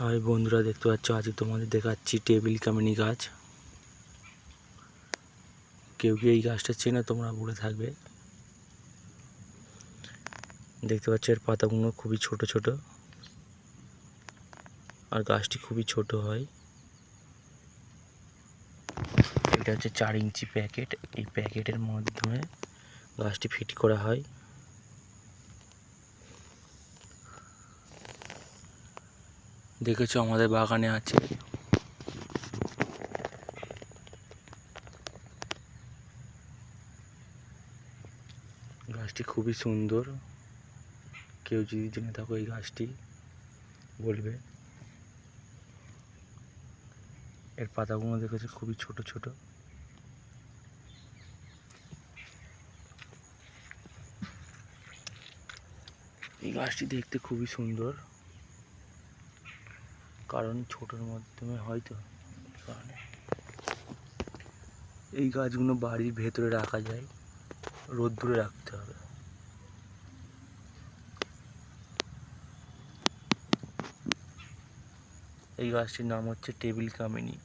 High বন্ধুরা, দেখতে পাচ্ছ আজকে তোমাদের দেখাচ্ছি টেবিল কামিনী গাছ। কেউ কি এই গাছটা চেনো তোমরা বলে থাকবে। দেখতে পাচ্ছ এর পাতাগুলো খুবই ছোট ছোট, আর গাছটি খুবই ছোট হয়। এটা হচ্ছে 4 ইঞ্চি প্যাকেট। এই প্যাকেটের মাধ্যমে গাছটি ফিট করা হয়। দেখেছো আমাদের বাগানে আছে। গাছটি খুবই সুন্দর। কেউ যদি জেনে থাকো এই গাছটি বলবে। এর পাতাগুলো দেখেছো খুবই ছোট ছোট। এই গাছটি দেখতে খুবই সুন্দর, কারণ ছোটোর মাধ্যমে হয়তো কারণে এই গাছগুলো বাড়ির ভেতরে রাখা যায়, রোদ্দুরে রাখতে হবে। এই গাছটির নাম হচ্ছে টেবিল কামিনী।